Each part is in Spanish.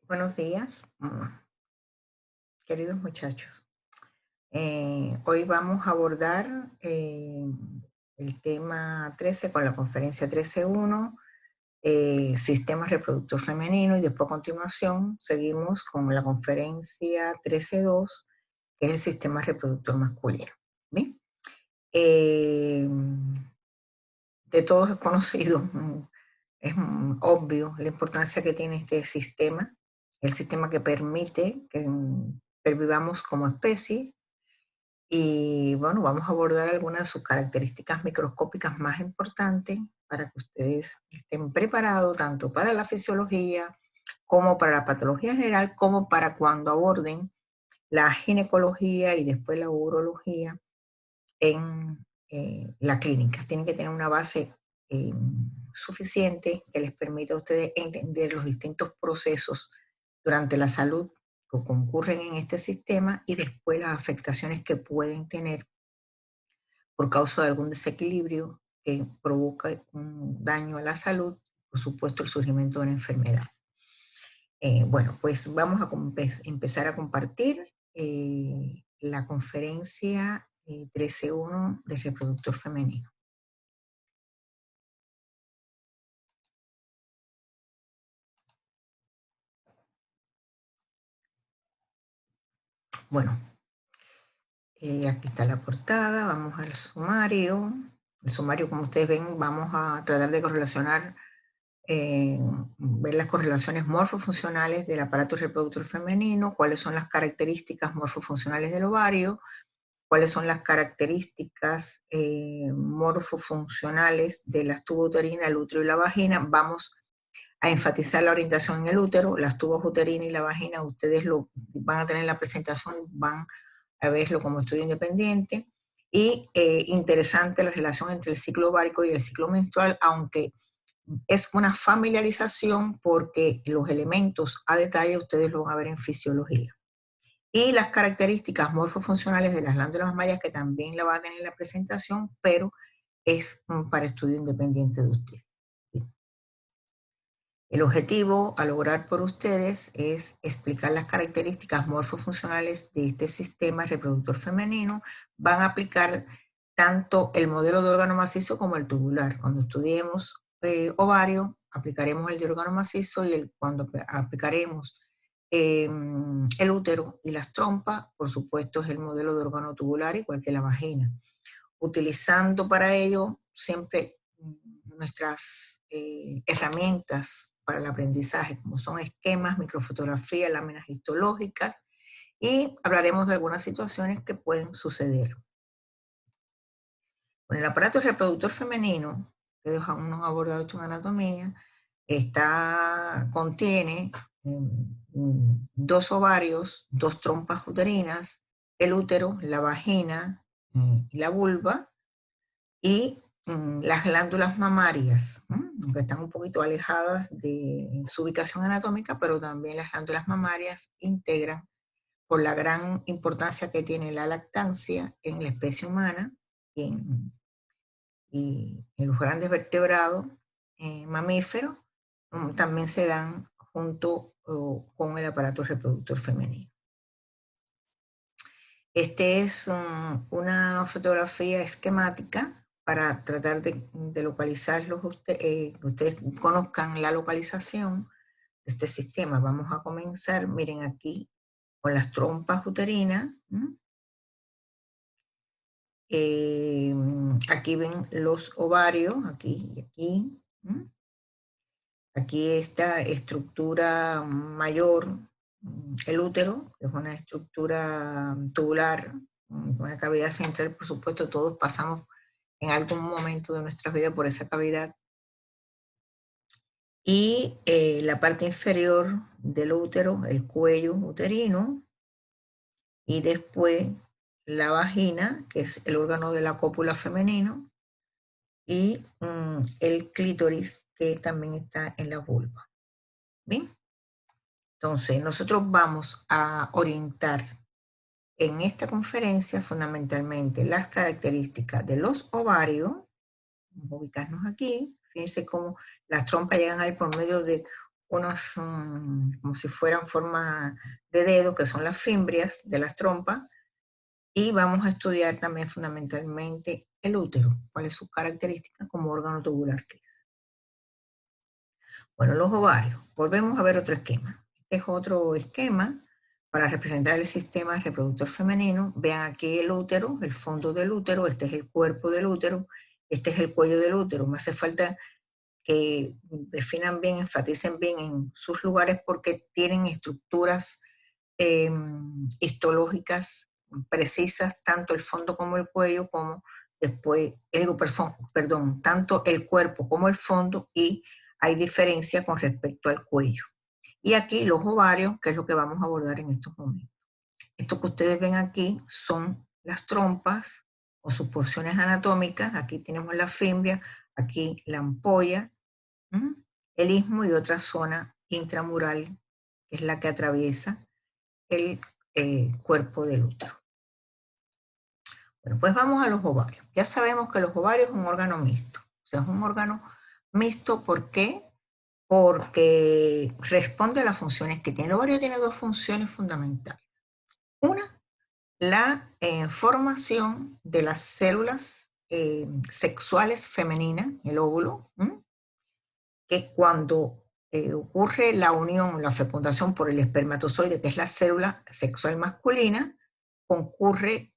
Buenos días, queridos muchachos. Hoy vamos a abordar el tema 13 con la conferencia 13.1, sistema reproductor femenino, y después a continuación seguimos con la conferencia 13.2, que es el sistema reproductor masculino. ¿Bien? Eh, de todos es conocido, es obvio la importancia que tiene este sistema, el sistema que permite que pervivamos como especie. Y bueno, vamos a abordar algunas de sus características microscópicas más importantes para que ustedes estén preparados tanto para la fisiología como para la patología general, como para cuando aborden la ginecología y después la urología en la clínica. Tienen que tener una base eh, suficiente que les permita a ustedes entender los distintos procesos durante la salud que concurren en este sistema y después las afectaciones que pueden tener por causa de algún desequilibrio que provoca un daño a la salud, por supuesto el surgimiento de una enfermedad. Bueno, pues vamos a empezar a compartir la conferencia 13.1 del reproductor femenino. Bueno, aquí está la portada, vamos al sumario. El sumario, como ustedes ven, vamos a tratar de correlacionar, ver las correlaciones morfofuncionales del aparato reproductor femenino, cuáles son las características morfofuncionales del ovario, cuáles son las características morfofuncionales de las tubos uterina, el útero y la vagina. Vamos a enfatizar la orientación en el útero, las tubos uterina y la vagina, ustedes lo van a tener en la presentación, van a verlo como estudio independiente. Y interesante la relación entre el ciclo ovárico y el ciclo menstrual, aunque es una familiarización porque los elementos a detalle ustedes lo van a ver en fisiología. Y las características morfofuncionales de las glándulas mamarias, que también la van a tener en la presentación, pero es para estudio independiente de ustedes. El objetivo a lograr por ustedes es explicar las características morfofuncionales de este sistema reproductor femenino. Van a aplicar tanto el modelo de órgano macizo como el tubular. Cuando estudiemos ovario, aplicaremos el de órgano macizo, y cuando aplicaremos el útero y las trompas, por supuesto, es el modelo de órgano tubular, igual que la vagina. Utilizando para ello siempre nuestras herramientas para el aprendizaje, como son esquemas, microfotografía, láminas histológicas, y hablaremos de algunas situaciones que pueden suceder. Con el aparato reproductor femenino, que aún no han abordado esto en anatomía, contiene dos ovarios, dos trompas uterinas, el útero, la vagina y la vulva, y las glándulas mamarias, que están un poquito alejadas de su ubicación anatómica, pero también las glándulas mamarias integran, por la gran importancia que tiene la lactancia en la especie humana y en los grandes vertebrados mamíferos, también se dan junto con el aparato reproductor femenino. Este es una fotografía esquemática para tratar de localizarlos, que ustedes conozcan la localización de este sistema. Vamos a comenzar, miren aquí, con las trompas uterinas. Aquí ven los ovarios, aquí y aquí. Aquí esta estructura mayor, el útero, que es una estructura tubular, una cavidad central. Por supuesto, todos pasamos en algún momento de nuestra vida por esa cavidad. Y la parte inferior del útero, el cuello uterino, y después la vagina, que es el órgano de la cópula femenino, y el clítoris, que también está en la vulva. ¿Bien? Entonces, nosotros vamos a orientar en esta conferencia fundamentalmente las características de los ovarios. Vamos a ubicarnos aquí. Fíjense cómo las trompas llegan ahí por medio de unos, como si fueran forma de dedo, que son las fimbrias de las trompas, y vamos a estudiar también fundamentalmente el útero, cuál es su característica como órgano tubular que es. Bueno, los ovarios. Volvemos a ver otro esquema. Este es otro esquema para representar el sistema reproductor femenino. Vean aquí el útero, el fondo del útero, este es el cuerpo del útero, este es el cuello del útero. Me hace falta que definan bien, enfaticen bien en sus lugares porque tienen estructuras histológicas precisas, tanto el fondo como el cuello, como después, perdón, tanto el cuerpo como el fondo, y hay diferencia con respecto al cuello. Y aquí los ovarios, que es lo que vamos a abordar en estos momentos. Esto que ustedes ven aquí son las trompas o sus porciones anatómicas. Aquí tenemos la fimbria, aquí la ampolla, el istmo y otra zona intramural, que es la que atraviesa el cuerpo del útero. Bueno, pues vamos a los ovarios. Ya sabemos que los ovarios es un órgano mixto. O sea, es un órgano mixto, ¿por qué? Porque responde a las funciones que tiene. El ovario tiene dos funciones fundamentales. Una, la formación de las células sexuales femeninas, el óvulo, que cuando ocurre la unión, la fecundación por el espermatozoide, que es la célula sexual masculina, concurre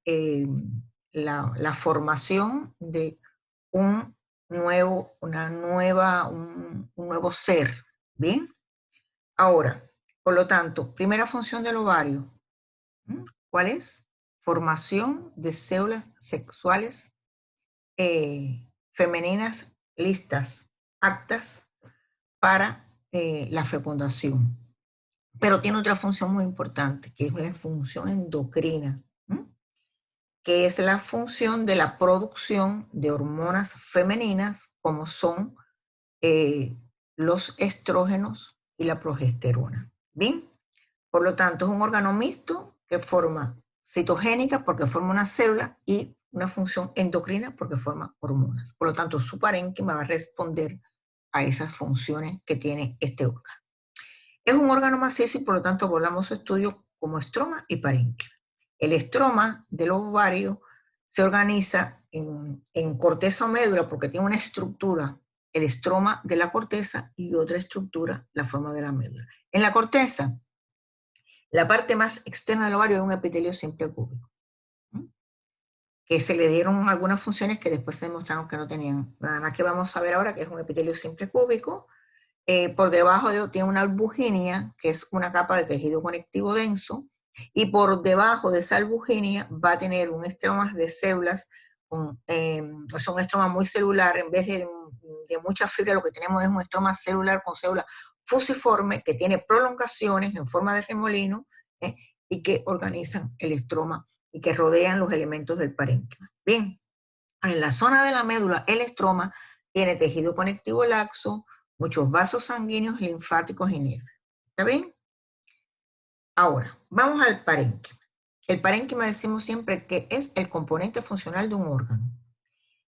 la formación de un nuevo ser, ¿bien? Ahora, por lo tanto, primera función del ovario, ¿cuál es? Formación de células sexuales femeninas listas, aptas para la fecundación. Pero tiene otra función muy importante, que es la función endocrina, que es la función de la producción de hormonas femeninas, como son los estrógenos y la progesterona. ¿Bien? Por lo tanto, es un órgano mixto que forma citogénica porque forma una célula y una función endocrina porque forma hormonas. Por lo tanto, su parénquima va a responder a esas funciones que tiene este órgano. Es un órgano macizo y por lo tanto abordamos su estudio como estroma y parénquima. El estroma de los ovarios se organiza en corteza o médula porque tiene una estructura, el estroma de la corteza, y otra estructura, la forma de la médula. En la corteza, la parte más externa del ovario es un epitelio simple cúbico, que se le dieron algunas funciones que después se demostraron que no tenían. Nada más que vamos a ver ahora que es un epitelio simple cúbico. Por debajo tiene una albuginia, que es una capa de tejido conectivo denso, y por debajo de esa albuginia va a tener un estroma de células, un estroma muy celular. En vez de mucha fibra, lo que tenemos es un estroma celular con células fusiformes que tiene prolongaciones en forma de remolino, y que organizan el estroma y que rodean los elementos del parénquima. Bien, en la zona de la médula, el estroma tiene tejido conectivo laxo, muchos vasos sanguíneos, linfáticos y nervios. ¿Está bien? Ahora, vamos al parénquima. El parénquima decimos siempre que es el componente funcional de un órgano.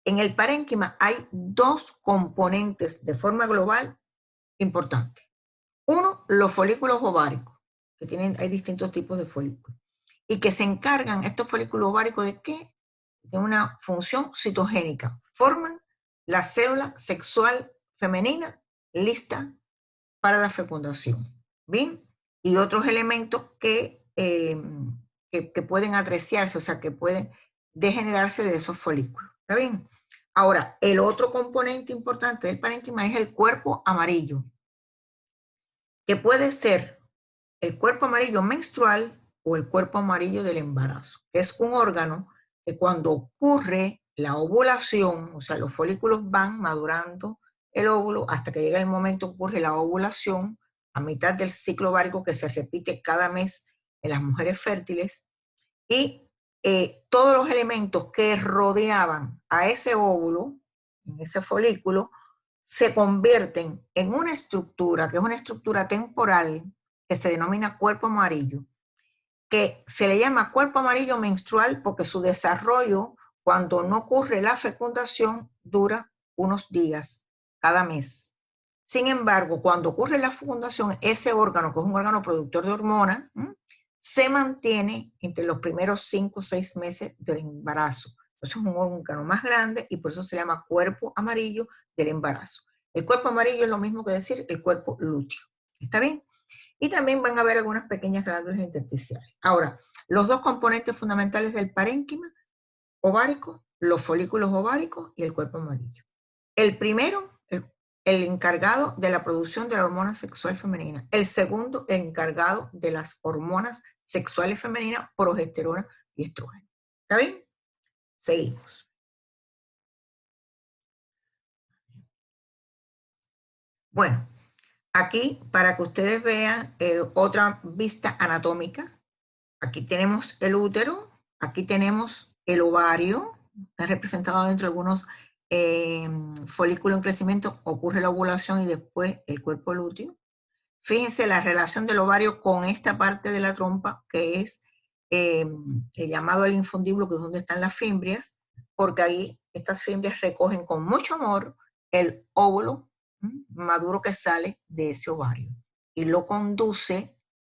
En el parénquima hay dos componentes de forma global importantes. Uno, los folículos ováricos, que hay distintos tipos de folículos, y que se encargan estos folículos ováricos de qué? De una función citogénica. Forman la célula sexual femenina lista para la fecundación. ¿Bien? Y otros elementos que pueden atreciarse, o sea, que pueden degenerarse de esos folículos. ¿Está bien? Ahora, el otro componente importante del parénquima es el cuerpo amarillo, que puede ser el cuerpo amarillo menstrual o el cuerpo amarillo del embarazo, que es un órgano que cuando ocurre la ovulación, o sea, los folículos van madurando el óvulo hasta que llega el momento que ocurre la ovulación, a mitad del ciclo ovárico que se repite cada mes en las mujeres fértiles, y todos los elementos que rodeaban a ese óvulo, en ese folículo, se convierten en una estructura, que es una estructura temporal, que se denomina cuerpo amarillo, que se le llama cuerpo amarillo menstrual porque su desarrollo, cuando no ocurre la fecundación, dura unos días cada mes. Sin embargo, cuando ocurre la fecundación, ese órgano, que es un órgano productor de hormonas, se mantiene entre los primeros 5 o 6 meses del embarazo. Entonces es un órgano más grande y por eso se llama cuerpo amarillo del embarazo. El cuerpo amarillo es lo mismo que decir el cuerpo lúteo. ¿Está bien? Y también van a haber algunas pequeñas glándulas intersticiales. Ahora, los dos componentes fundamentales del parénquima ovárico, los folículos ováricos y el cuerpo amarillo. El primero, el encargado de la producción de la hormona sexual femenina. El segundo, el encargado de las hormonas sexuales femeninas, progesterona y estrógeno. ¿Está bien? Seguimos. Bueno, aquí para que ustedes vean otra vista anatómica. Aquí tenemos el útero, aquí tenemos el ovario, está representado dentro de algunos folículos en crecimiento, ocurre la ovulación y después el cuerpo lúteo. Fíjense la relación del ovario con esta parte de la trompa, que es el llamado el infundíbulo, que es donde están las fimbrias, porque ahí estas fimbrias recogen con mucho amor el óvulo maduro que sale de ese ovario y lo conduce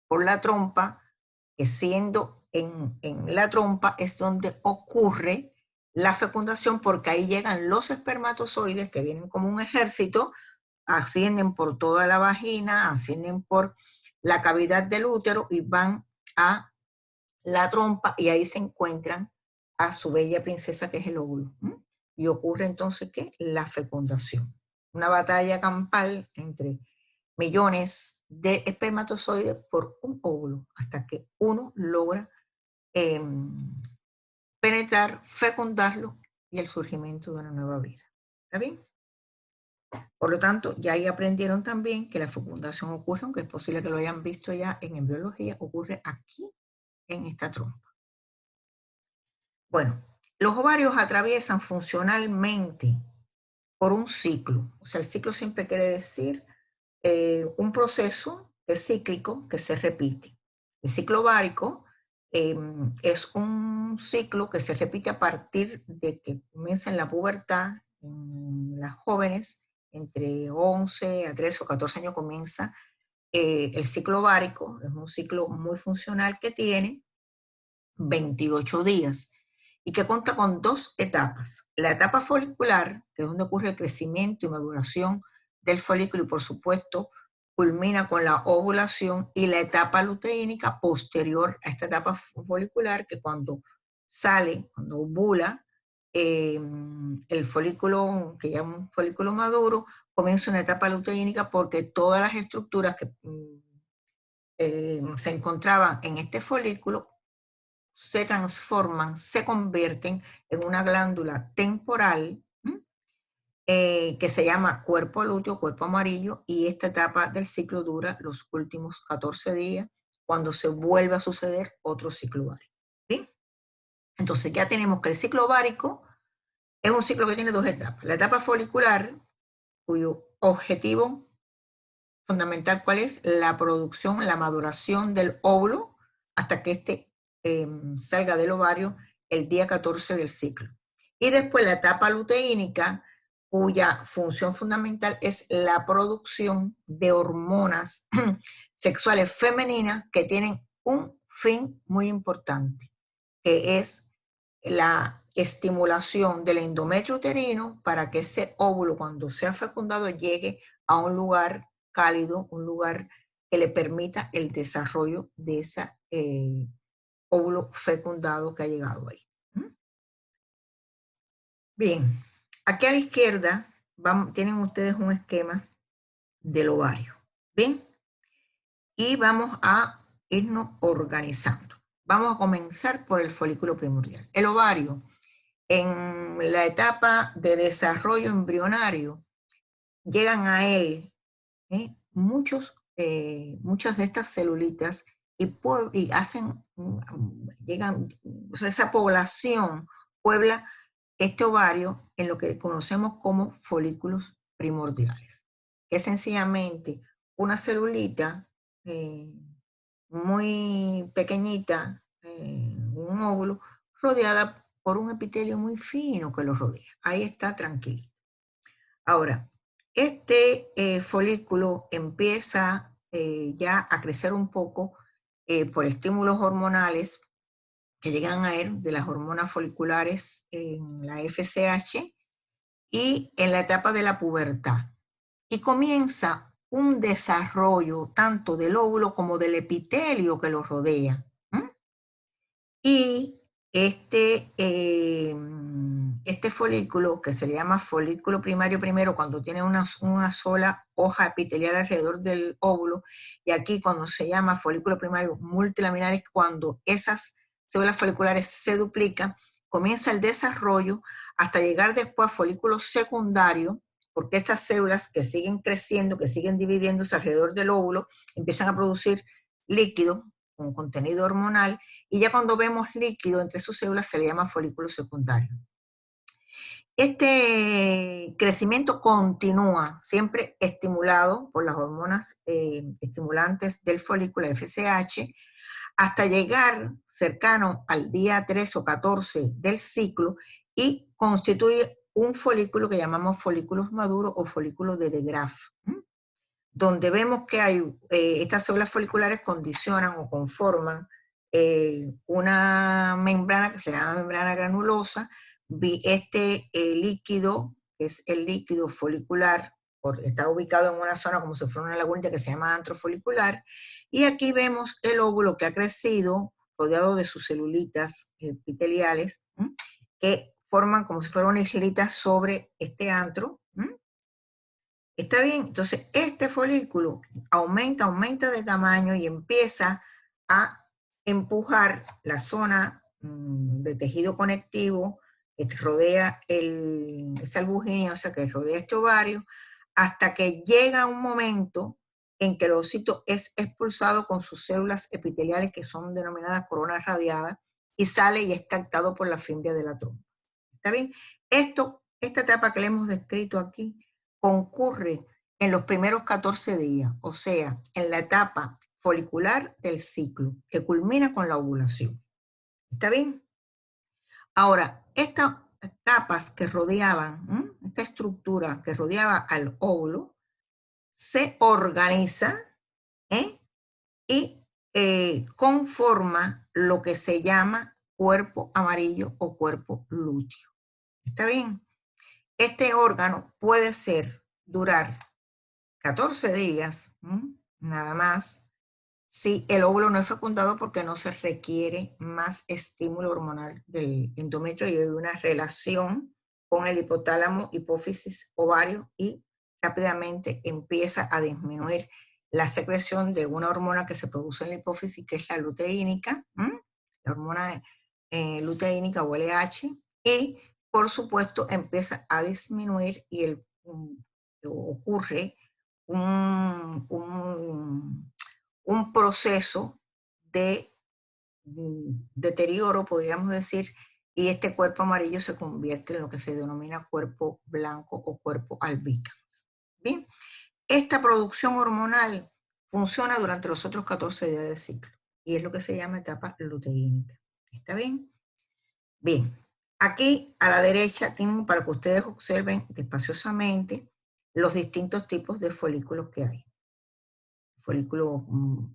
por la trompa, que siendo en la trompa es donde ocurre la fecundación, porque ahí llegan los espermatozoides que vienen como un ejército, ascienden por toda la vagina, ascienden por la cavidad del útero y van a la trompa y ahí se encuentran a su bella princesa que es el óvulo. Y ocurre entonces, ¿qué? La fecundación. Una batalla campal entre millones de espermatozoides por un óvulo, hasta que uno logra eh, penetrar, fecundarlo y el surgimiento de una nueva vida. ¿Está bien? Por lo tanto, ya ahí aprendieron también que la fecundación ocurre, aunque es posible que lo hayan visto ya en embriología, ocurre aquí en esta trompa. Bueno, los ovarios atraviesan funcionalmente por un ciclo. O sea, el ciclo siempre quiere decir un proceso que es cíclico que se repite. El ciclo ovárico es un ciclo que se repite a partir de que comienza en la pubertad, en las jóvenes, entre 11 a 13 o 14 años comienza el ciclo ovárico, es un ciclo muy funcional que tiene 28 días y que cuenta con dos etapas. La etapa folicular, que es donde ocurre el crecimiento y maduración del folículo y por supuesto culmina con la ovulación, y la etapa luteínica posterior a esta etapa folicular, que cuando sale, cuando ovula, el folículo, que llama un folículo maduro, comienza una etapa luteínica porque todas las estructuras que se encontraban en este folículo se transforman, se convierten en una glándula temporal que se llama cuerpo lúteo, cuerpo amarillo, y esta etapa del ciclo dura los últimos 14 días, cuando se vuelve a suceder otro ciclo ovárico. ¿Sí? Entonces ya tenemos que el ciclo ovárico es un ciclo que tiene dos etapas. La etapa folicular, cuyo objetivo fundamental, ¿cuál es? La producción, la maduración del óvulo hasta que éste salga del ovario el día 14 del ciclo. Y después la etapa luteínica, cuya función fundamental es la producción de hormonas sexuales femeninas que tienen un fin muy importante, que es la estimulación del endometrio uterino para que ese óvulo, cuando sea fecundado, llegue a un lugar cálido, un lugar que le permita el desarrollo de ese óvulo fecundado que ha llegado ahí. Bien, aquí a la izquierda tienen ustedes un esquema del ovario. Bien, y vamos a irnos organizando. Vamos a comenzar por el folículo primordial. El ovario, en la etapa de desarrollo embrionario, llegan a él muchas de estas celulitas y hacen, llegan, o sea, esa población puebla este ovario en lo que conocemos como folículos primordiales, que es sencillamente una celulita muy pequeñita, un óvulo, rodeada por un epitelio muy fino que lo rodea. Ahí está tranquilo. Ahora, Este folículo empieza ya a crecer un poco por estímulos hormonales que llegan a él de las hormonas foliculares en la FSH y en la etapa de la pubertad. Y comienza un desarrollo tanto del óvulo como del epitelio que lo rodea. Y este folículo, que se le llama folículo primario primero, cuando tiene una sola hoja epitelial alrededor del óvulo, y aquí cuando se llama folículo primario multilaminar es cuando esas células foliculares se duplican, comienza el desarrollo hasta llegar después a folículo secundario, porque estas células que siguen creciendo, que siguen dividiéndose alrededor del óvulo, empiezan a producir líquido con contenido hormonal, y ya cuando vemos líquido entre sus células se le llama folículo secundario. Este crecimiento continúa, siempre estimulado por las hormonas estimulantes del folículo FSH, hasta llegar cercano al día 3 o 14 del ciclo y constituye un folículo que llamamos folículos maduros o folículos de De Graaf, donde vemos que hay, estas células foliculares condicionan o conforman una membrana que se llama membrana granulosa. Este líquido, que es el líquido folicular, está ubicado en una zona como si fuera una lagunita que se llama antro folicular, y aquí vemos el óvulo que ha crecido rodeado de sus celulitas epiteliales, que forman como si fuera una islita sobre este antro. ¿Está bien? Entonces, este folículo aumenta de tamaño y empieza a empujar la zona de tejido conectivo que rodea ese albuginio, o sea, que rodea este ovario, hasta que llega un momento en que el ovocito es expulsado con sus células epiteliales, que son denominadas coronas radiadas, y sale y es captado por la fimbria de la trompa. ¿Está bien? Esta etapa que le hemos descrito aquí, concurre en los primeros 14 días, o sea, en la etapa folicular del ciclo, que culmina con la ovulación. ¿Está bien? Ahora, estas capas que rodeaban, esta estructura que rodeaba al óvulo, se organiza y conforma lo que se llama cuerpo amarillo o cuerpo lúteo. ¿Está bien? Este órgano puede durar 14 días, nada más, si el óvulo no es fecundado, porque no se requiere más estímulo hormonal del endometrio y hay una relación con el hipotálamo, hipófisis, ovario, y rápidamente empieza a disminuir la secreción de una hormona que se produce en la hipófisis, que es la luteínica, la hormona luteínica o LH, y por supuesto empieza a disminuir y ocurre un proceso de deterioro, podríamos decir, y este cuerpo amarillo se convierte en lo que se denomina cuerpo blanco o cuerpo albicans. Bien, esta producción hormonal funciona durante los otros 14 días del ciclo y es lo que se llama etapa luteínica. ¿Está bien? Bien, aquí a la derecha tienen para que ustedes observen despaciosamente los distintos tipos de folículos que hay. Folículo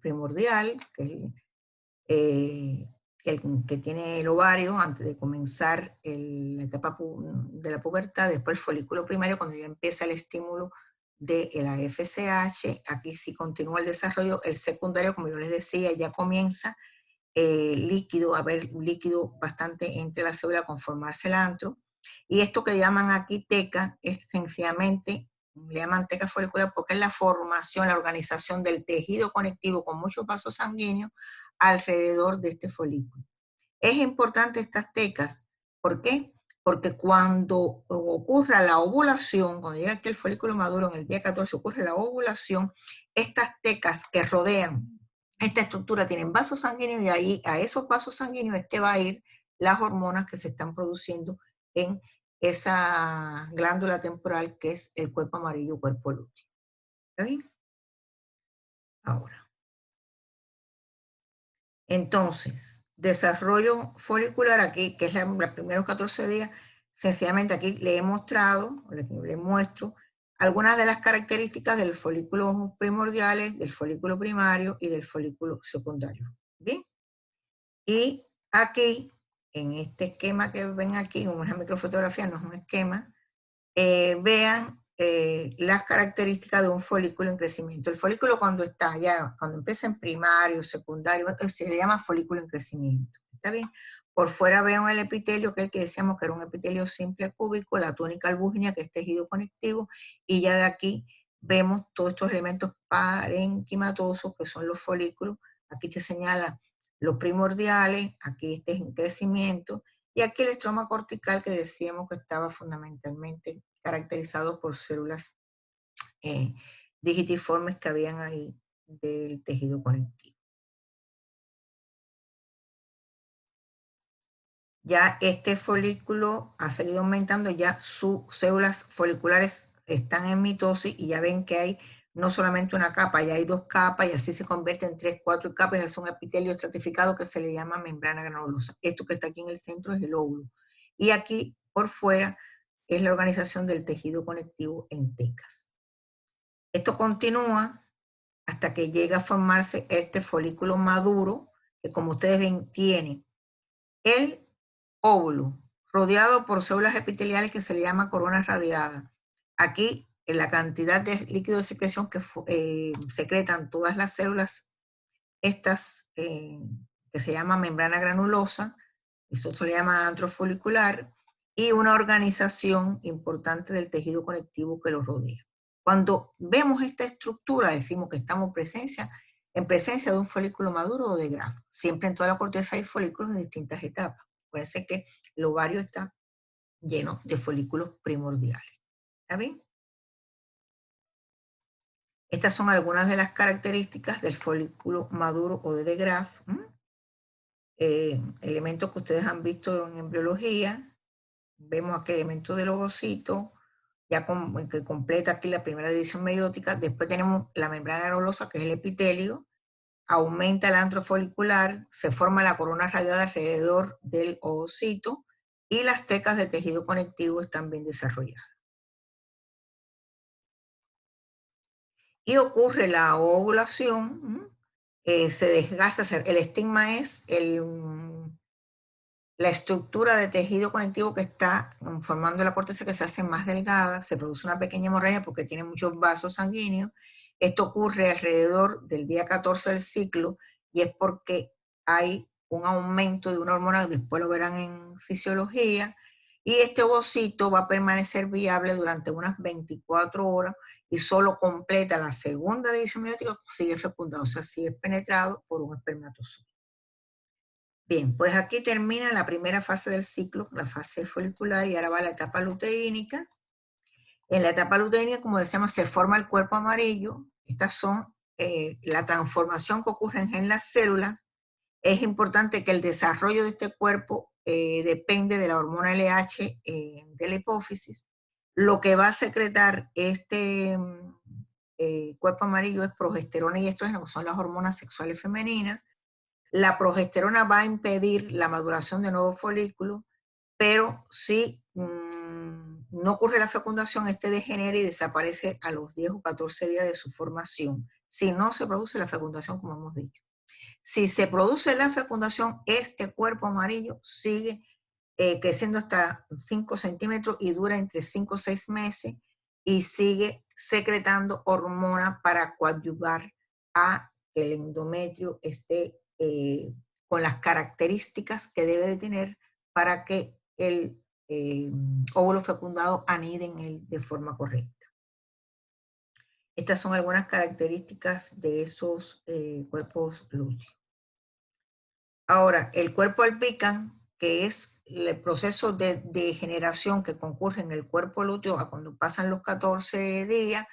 primordial, que es el que tiene el ovario antes de comenzar la etapa de la pubertad, después el folículo primario cuando ya empieza el estímulo de la FSH, aquí sí continúa el desarrollo, el secundario, como yo les decía, ya comienza líquido, a haber líquido bastante entre la célula, conformarse el antro, y esto que llaman aquí teca es sencillamente, le llaman teca folicular porque es la formación, la organización del tejido conectivo con muchos vasos sanguíneos alrededor de este folículo. Es importante estas tecas, ¿por qué? Porque cuando ocurra la ovulación, cuando llega aquí el folículo maduro en el día 14, ocurre la ovulación, estas tecas que rodean esta estructura tienen vasos sanguíneos y ahí a esos vasos sanguíneos es que va a ir las hormonas que se están produciendo en esa glándula temporal que es el cuerpo amarillo, cuerpo lúteo. ¿Está bien? Ahora. Entonces, desarrollo folicular aquí, que es los primeros 14 días, sencillamente aquí le he mostrado, le muestro algunas de las características del folículo primordiales, del folículo primario y del folículo secundario. ¿Bien? Y aquí, en este esquema que ven aquí, una microfotografía no es un esquema, vean las características de un folículo en crecimiento. El folículo cuando está ya, cuando empieza en primario, secundario, se le llama folículo en crecimiento. ¿Está bien? Por fuera vean el epitelio, que es el que decíamos que era un epitelio simple cúbico, la túnica albúgina, que es tejido conectivo, y ya de aquí vemos todos estos elementos parenquimatosos, que son los folículos. Aquí te señala los primordiales, aquí este es en crecimiento, y aquí el estroma cortical que decíamos que estaba fundamentalmente caracterizado por células digitiformes que habían ahí del tejido conectivo. Ya este folículo ha seguido aumentando, ya sus células foliculares están en mitosis y ya ven que hay no solamente una capa, ya hay dos capas y así se convierte en 3, 4 capas, es un epitelio estratificado que se le llama membrana granulosa. Esto que está aquí en el centro es el óvulo. Y aquí por fuera es la organización del tejido conectivo en tecas. Esto continúa hasta que llega a formarse este folículo maduro, que como ustedes ven tiene el óvulo, rodeado por células epiteliales que se le llama corona radiada. Aquí, en la cantidad de líquido de secreción que secretan todas las células, estas que se llama membrana granulosa, eso se le llama antrofolicular, y una organización importante del tejido conectivo que lo rodea. Cuando vemos esta estructura, decimos que estamos en presencia de un folículo maduro o de Graf. Siempre en toda la corteza hay folículos de distintas etapas. Puede ser que el ovario está lleno de folículos primordiales. ¿Está bien? Estas son algunas de las características del folículo maduro o de Graf. Elementos que ustedes han visto en embriología. Vemos aquí elementos del ovocito, ya que completa aquí la primera división meiótica. Después tenemos la membrana granulosa, que es el epitelio. Aumenta el antro folicular, se forma la corona radiada alrededor del ovocito y las tecas de tejido conectivo están bien desarrolladas. Y ocurre la ovulación, se desgasta, el estigma es la estructura de tejido conectivo que está formando la corteza, que se hace más delgada, se produce una pequeña hemorragia porque tiene muchos vasos sanguíneos. Esto ocurre alrededor del día 14 del ciclo y es porque hay un aumento de una hormona, después lo verán en fisiología, y este ovocito va a permanecer viable durante unas 24 horas y solo completa la segunda división meiótica si sigue fecundado, o sea, si es penetrado por un espermatozoide. Bien, pues aquí termina la primera fase del ciclo, la fase folicular, y ahora va la etapa luteínica. En la etapa luteínica, como decíamos, se forma el cuerpo amarillo. Estas son la transformación que ocurre en las células. Es importante que el desarrollo de este cuerpo depende de la hormona LH de la hipófisis. Lo que va a secretar este cuerpo amarillo es progesterona y estrógeno, que son las hormonas sexuales femeninas. La progesterona va a impedir la maduración de nuevos folículos, pero si no ocurre la fecundación, este degenera y desaparece a los 10 o 14 días de su formación. Si no se produce la fecundación, como hemos dicho. Si se produce la fecundación, este cuerpo amarillo sigue creciendo hasta 5 centímetros y dura entre 5 o 6 meses y sigue secretando hormona para coadyuvar a que el endometrio esté con las características que debe de tener para que el óvulo fecundado anide en él de forma correcta. Estas son algunas características de esos cuerpos lúteos. Ahora, el cuerpo albicans, que es el proceso de degeneración que concurre en el cuerpo lúteo a cuando pasan los 14 días,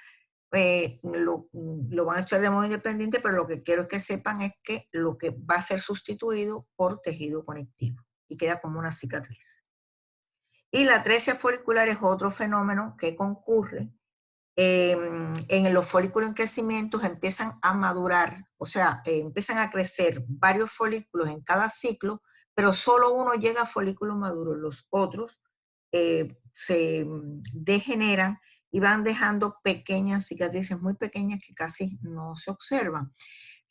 lo van a echar de modo independiente, pero lo que quiero es que sepan es que lo que va a ser sustituido por tejido conectivo y queda como una cicatriz. Y la atresia folicular es otro fenómeno que concurre en los folículos en crecimiento, empiezan a madurar, o sea, empiezan a crecer varios folículos en cada ciclo, pero solo uno llega a folículo maduro, los otros se degeneran y van dejando pequeñas cicatrices muy pequeñas que casi no se observan.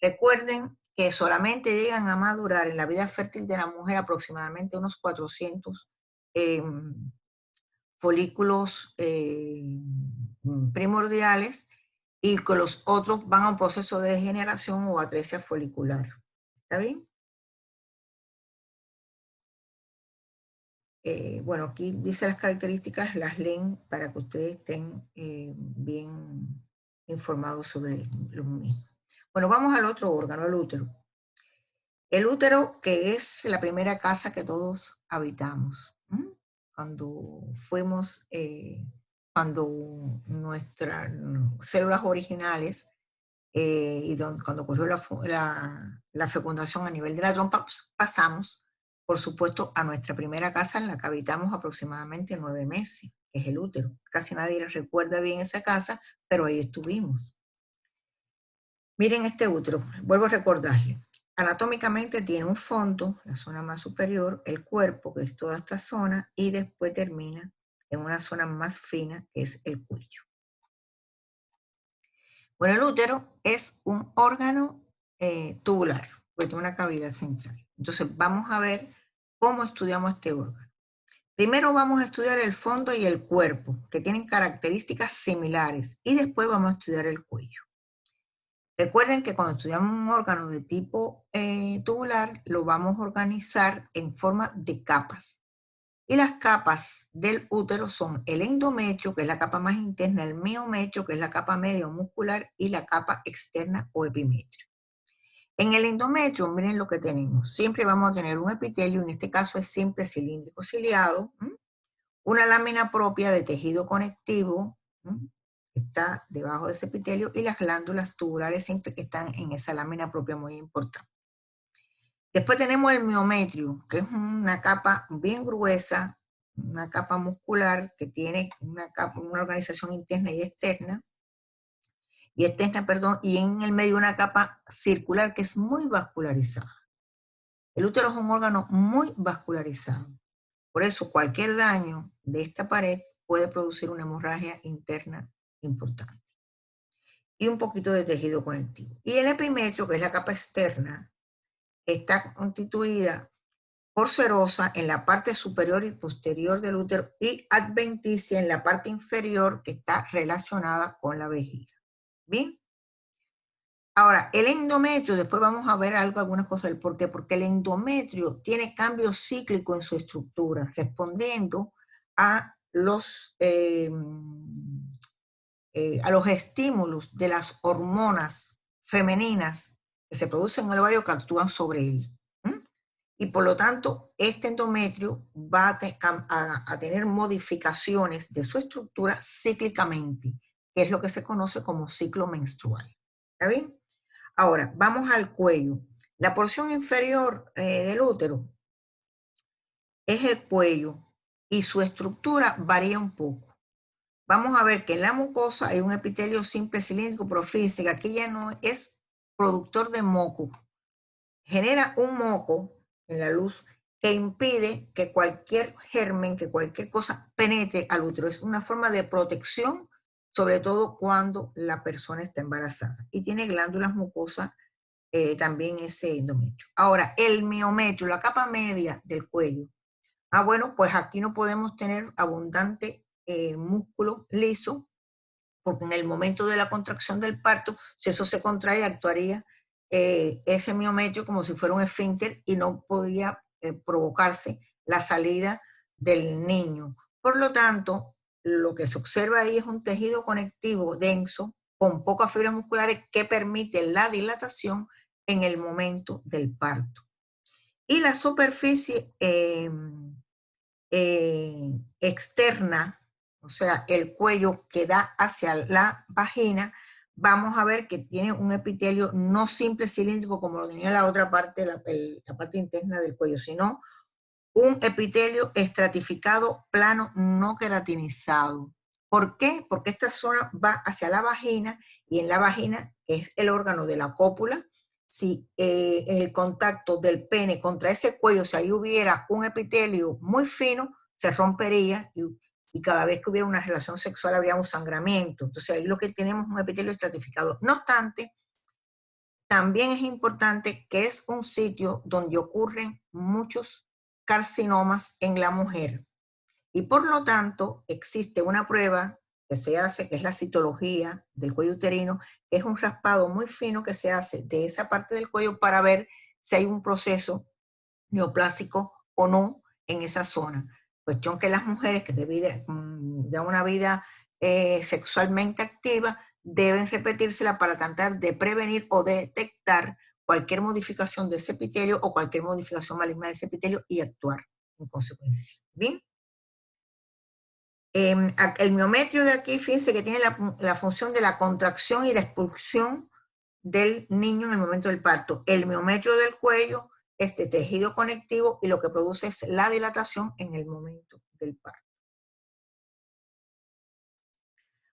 Recuerden que solamente llegan a madurar en la vida fértil de la mujer aproximadamente unos 400 folículos primordiales, y que los otros van a un proceso de degeneración o atresia folicular. ¿Está bien? Bueno, aquí dice las características, las leen para que ustedes estén bien informados sobre lo mismo. Bueno, vamos al otro órgano, el útero. El útero, que es la primera casa que todos habitamos. Cuando fuimos, cuando nuestras células originales, cuando ocurrió la fecundación a nivel de la trompa, pues, pasamos, por supuesto, a nuestra primera casa en la que habitamos aproximadamente 9 meses, que es el útero. Casi nadie recuerda bien esa casa, pero ahí estuvimos. Miren este útero, vuelvo a recordarle. Anatómicamente tiene un fondo, la zona más superior, el cuerpo, que es toda esta zona, y después termina en una zona más fina, que es el cuello. Bueno, el útero es un órgano tubular, porque tiene una cavidad central. Entonces vamos a ver cómo estudiamos este órgano. Primero vamos a estudiar el fondo y el cuerpo, que tienen características similares, y después vamos a estudiar el cuello. Recuerden que cuando estudiamos un órgano de tipo tubular, lo vamos a organizar en forma de capas. Y las capas del útero son el endometrio, que es la capa más interna, el miometrio, que es la capa media o muscular, y la capa externa o epimetrio. En el endometrio, miren lo que tenemos. Siempre vamos a tener un epitelio, en este caso es siempre cilíndrico ciliado, una lámina propia de tejido conectivo, está debajo de ese epitelio, y las glándulas tubulares siempre que están en esa lámina propia, muy importante. Después tenemos el miometrio, que es una capa bien gruesa, una capa muscular que tiene una organización interna y externa, y en el medio una capa circular que es muy vascularizada. El útero es un órgano muy vascularizado. Por eso cualquier daño de esta pared puede producir una hemorragia interna importante. Y un poquito de tejido conectivo. Y el epimetrio, que es la capa externa, está constituida por serosa en la parte superior y posterior del útero y adventicia en la parte inferior, que está relacionada con la vejiga. ¿Bien? Ahora, el endometrio, después vamos a ver algunas cosas del por qué. Porque el endometrio tiene cambio cíclico en su estructura, respondiendo a los estímulos de las hormonas femeninas que se producen en el ovario, que actúan sobre él. Y por lo tanto, este endometrio va a tener modificaciones de su estructura cíclicamente, que es lo que se conoce como ciclo menstrual. ¿Está bien? Ahora, vamos al cuello. La porción inferior del útero es el cuello, y su estructura varía un poco. Vamos a ver que en la mucosa hay un epitelio simple cilíndrico, pero fíjense que aquí ya no es productor de moco. Genera un moco en la luz que impide que cualquier germen, que cualquier cosa penetre al útero. Es una forma de protección, sobre todo cuando la persona está embarazada. Y tiene glándulas mucosas también ese endometrio. Ahora, el miometrio, la capa media del cuello. Bueno, pues aquí no podemos tener abundante músculo liso, porque en el momento de la contracción del parto, si eso se contrae, actuaría ese miometrio como si fuera un esfínter y no podía provocarse la salida del niño. Por lo tanto, lo que se observa ahí es un tejido conectivo denso, con pocas fibras musculares, que permite la dilatación en el momento del parto. Y la superficie externa, o sea, el cuello que da hacia la vagina, vamos a ver que tiene un epitelio no simple cilíndrico como lo tenía la otra parte, la parte interna del cuello, sino un epitelio estratificado, plano, no queratinizado. ¿Por qué? Porque esta zona va hacia la vagina, y en la vagina, que es el órgano de la cópula, si en el contacto del pene contra ese cuello, si ahí hubiera un epitelio muy fino, se rompería y cada vez que hubiera una relación sexual habría un sangramiento. Entonces ahí lo que tenemos es un epitelio estratificado. No obstante, también es importante que es un sitio donde ocurren muchos carcinomas en la mujer. Y por lo tanto, existe una prueba que se hace, que es la citología del cuello uterino, que es un raspado muy fino que se hace de esa parte del cuello para ver si hay un proceso neoplásico o no en esa zona. Cuestión que las mujeres que ya una vida sexualmente activa deben repetírsela para tratar de prevenir o detectar cualquier modificación de ese epitelio o cualquier modificación maligna de ese epitelio y actuar en consecuencia. ¿Bien? El miometrio de aquí, fíjense que tiene la función de la contracción y la expulsión del niño en el momento del parto. El miometrio del cuello es de tejido conectivo y lo que produce es la dilatación en el momento del parto.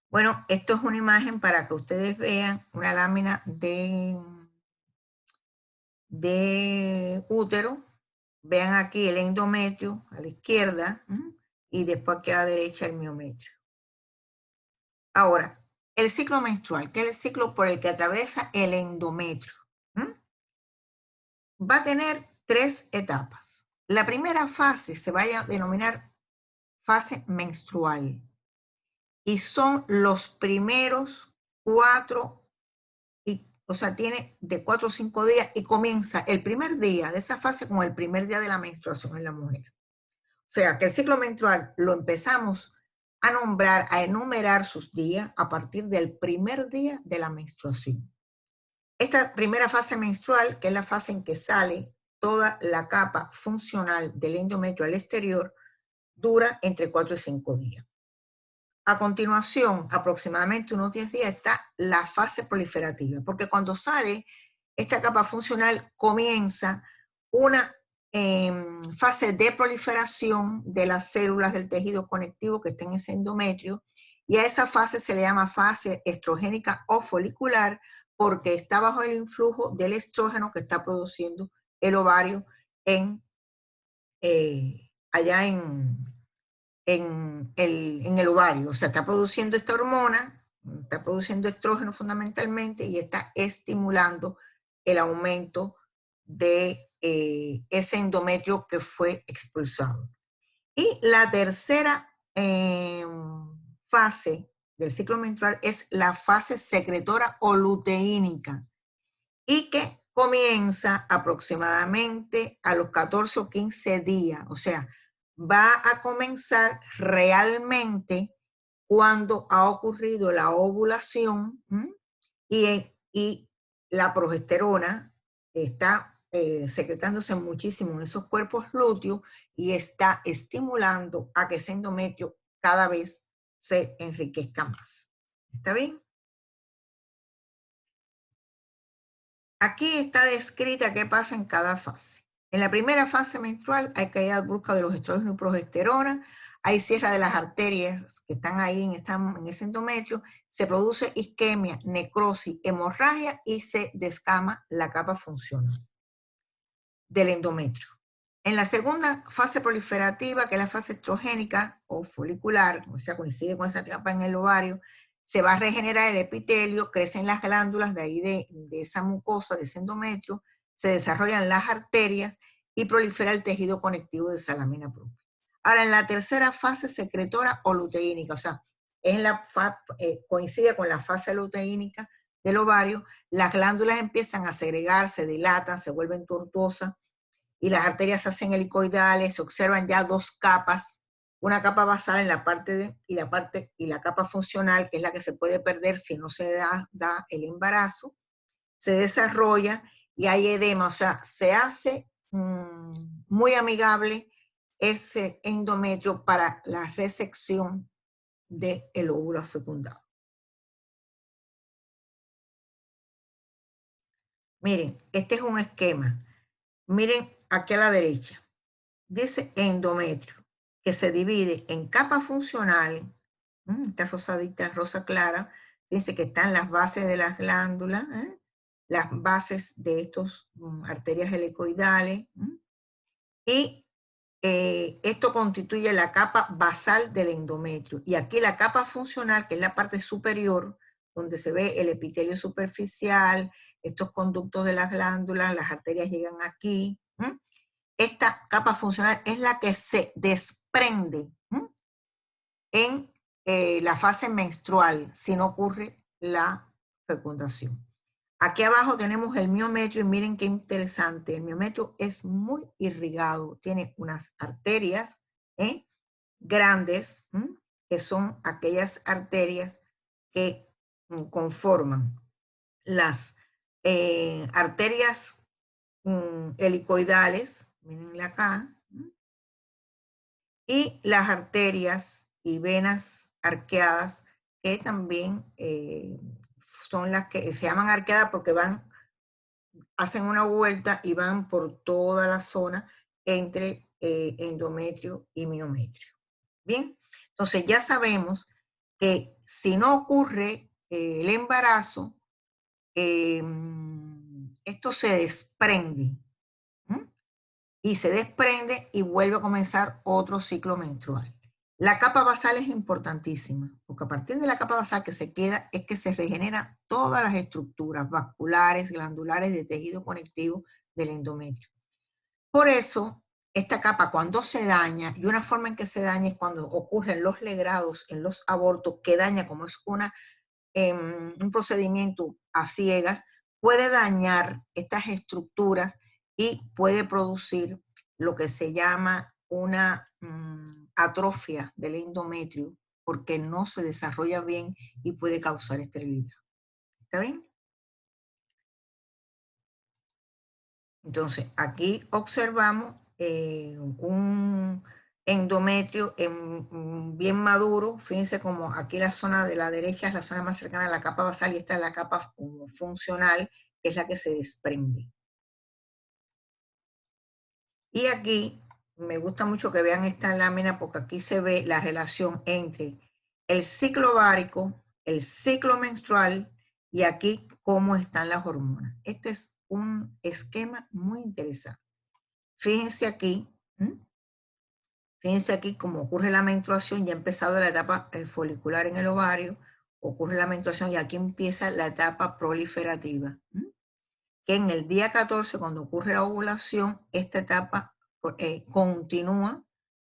Bueno, esto es una imagen para que ustedes vean una lámina de útero. Vean aquí el endometrio a la izquierda y después aquí a la derecha el miometrio. Ahora, el ciclo menstrual, que es el ciclo por el que atraviesa el endometrio, va a tener 3 etapas. La primera fase se va a denominar fase menstrual y son los primeros 4, o sea, tiene de 4 o 5 días y comienza el primer día de esa fase como el primer día de la menstruación en la mujer. O sea, que el ciclo menstrual lo empezamos a nombrar, a enumerar sus días a partir del primer día de la menstruación. Esta primera fase menstrual, que es la fase en que sale toda la capa funcional del endometrio al exterior, dura entre 4 y 5 días. A continuación, aproximadamente unos 10 días, está la fase proliferativa, porque cuando sale esta capa funcional comienza una fase de proliferación de las células del tejido conectivo que está en ese endometrio, y a esa fase se le llama fase estrogénica o folicular, porque está bajo el influjo del estrógeno que está produciendo el ovario allá en el ovario. O sea, está produciendo esta hormona, está produciendo estrógeno fundamentalmente y está estimulando el aumento de ese endometrio que fue expulsado. Y la tercera fase del ciclo menstrual es la fase secretora o luteínica y que comienza aproximadamente a los 14 o 15 días. O sea, va a comenzar realmente cuando ha ocurrido la ovulación y la progesterona está secretándose muchísimo en esos cuerpos lúteos y está estimulando a que ese endometrio cada vez se enriquezca más. ¿Está bien? Aquí está descrita qué pasa en cada fase. En la primera fase menstrual hay caída brusca de los estrógenos y progesterona, hay cierre de las arterias que están ahí en ese endometrio, se produce isquemia, necrosis, hemorragia y se descama la capa funcional del endometrio. En la segunda fase proliferativa, que es la fase estrogénica o folicular, o sea, coincide con esa capa en el ovario, se va a regenerar el epitelio, crecen las glándulas de ahí de esa mucosa, de ese endometrio, se desarrollan las arterias y prolifera el tejido conectivo de esa lámina propia. Ahora, en la tercera fase secretora o luteínica, o sea, coincide con la fase luteínica del ovario, las glándulas empiezan a segregar, se dilatan, se vuelven tortuosas, y las arterias se hacen helicoidales, se observan ya 2 capas, una capa basal en la parte y la capa funcional, que es la que se puede perder si no se da el embarazo, se desarrolla y hay edema, o sea, se hace muy amigable ese endometrio para la resección del óvulo fecundado. Miren, este es un esquema. Miren aquí a la derecha. Dice endometrio, que se divide en capa funcional, esta rosadita, rosa clara, dice que están las bases de las glándulas, las bases de estos arterias helicoidales, y esto constituye la capa basal del endometrio. Y aquí la capa funcional, que es la parte superior, donde se ve el epitelio superficial, estos conductos de las glándulas, las arterias llegan aquí. Esta capa funcional es la que se desprende en la fase menstrual, si no ocurre la fecundación. Aquí abajo tenemos el miometrio y miren qué interesante. El miometrio es muy irrigado, tiene unas arterias grandes, que son aquellas arterias que conforman las arterias helicoidales, mirenla acá, y las arterias y venas arqueadas, que también son las que se llaman arqueadas porque hacen una vuelta y van por toda la zona entre endometrio y miometrio. Bien, entonces ya sabemos que si no ocurre el embarazo, esto se desprende, y se desprende y vuelve a comenzar otro ciclo menstrual. La capa basal es importantísima, porque a partir de la capa basal que se queda es que se regeneran todas las estructuras vasculares, glandulares, de tejido conectivo del endometrio. Por eso, esta capa cuando se daña, y una forma en que se daña es cuando ocurren los legrados en los abortos, que daña como es un procedimiento a ciegas, puede dañar estas estructuras y puede producir lo que se llama una atrofia del endometrio, porque no se desarrolla bien y puede causar esterilidad. ¿Está bien? Entonces, aquí observamos un endometrio bien maduro. Fíjense como aquí la zona de la derecha es la zona más cercana a la capa basal y esta es la capa funcional, que es la que se desprende. Y aquí me gusta mucho que vean esta lámina porque aquí se ve la relación entre el ciclo ovárico, el ciclo menstrual y aquí cómo están las hormonas. Este es un esquema muy interesante. Fíjense aquí, fíjense aquí cómo ocurre la menstruación, ya ha empezado la etapa folicular en el ovario, ocurre la menstruación y aquí empieza la etapa proliferativa. Que en el día 14, cuando ocurre la ovulación, esta etapa continúa,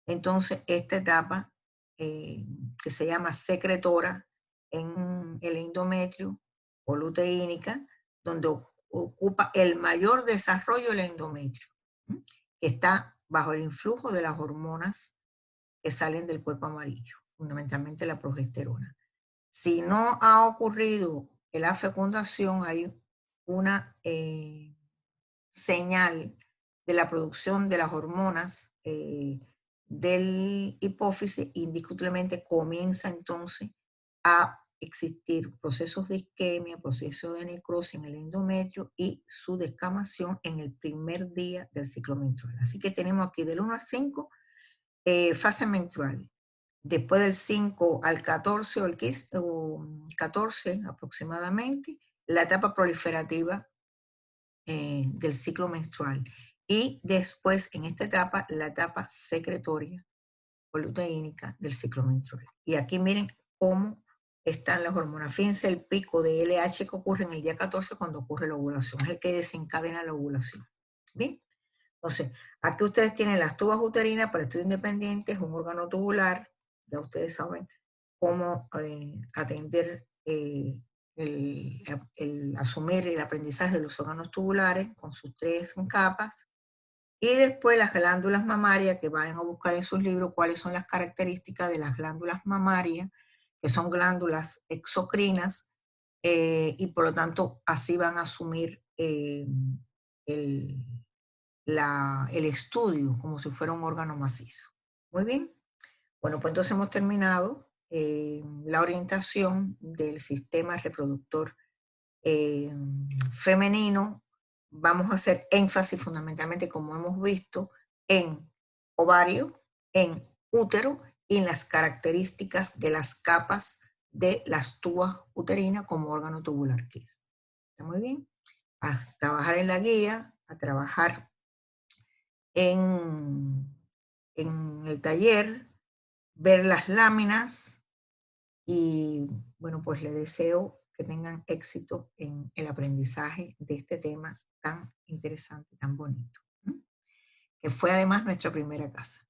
entonces esta etapa que se llama secretora en el endometrio o luteínica, donde ocupa el mayor desarrollo del endometrio, que está bajo el influjo de las hormonas que salen del cuerpo amarillo, fundamentalmente la progesterona. Si no ha ocurrido la fecundación, hay una señal de la producción de las hormonas del hipófisis, indiscutiblemente comienza entonces a existir procesos de isquemia, procesos de necrosis en el endometrio y su descamación en el primer día del ciclo menstrual. Así que tenemos aquí del 1 al 5 fase menstrual. Después del 5 al 14 o 14 aproximadamente, la etapa proliferativa del ciclo menstrual. Y después, en esta etapa, la etapa secretoria o luteínica del ciclo menstrual. Y aquí miren cómo están las hormonas. Fíjense el pico de LH que ocurre en el día 14 cuando ocurre la ovulación. Es el que desencadena la ovulación. Bien. Entonces, aquí ustedes tienen las tubas uterinas para estudio independiente, es un órgano tubular, ya ustedes saben cómo atender el asumir el aprendizaje de los órganos tubulares con sus 3 capas, y después las glándulas mamarias, que vayan a buscar en sus libros cuáles son las características de las glándulas mamarias, que son glándulas exocrinas, y por lo tanto así van a asumir el estudio como si fuera un órgano macizo. Muy bien. Bueno, pues entonces hemos terminado la orientación del sistema reproductor femenino. Vamos a hacer énfasis fundamentalmente, como hemos visto, en ovario, en útero y en las características de las capas de las tubas uterinas como órgano tubular que es. ¿Está muy bien? A trabajar en la guía, a trabajar en en el taller, ver las láminas y bueno, pues les deseo que tengan éxito en el aprendizaje de este tema tan interesante, tan bonito, ¿m? Que fue además nuestra primera casa.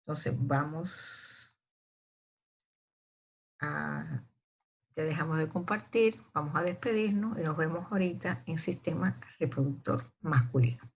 Entonces vamos a, ya dejamos de compartir, vamos a despedirnos y nos vemos ahorita en sistema reproductor masculino.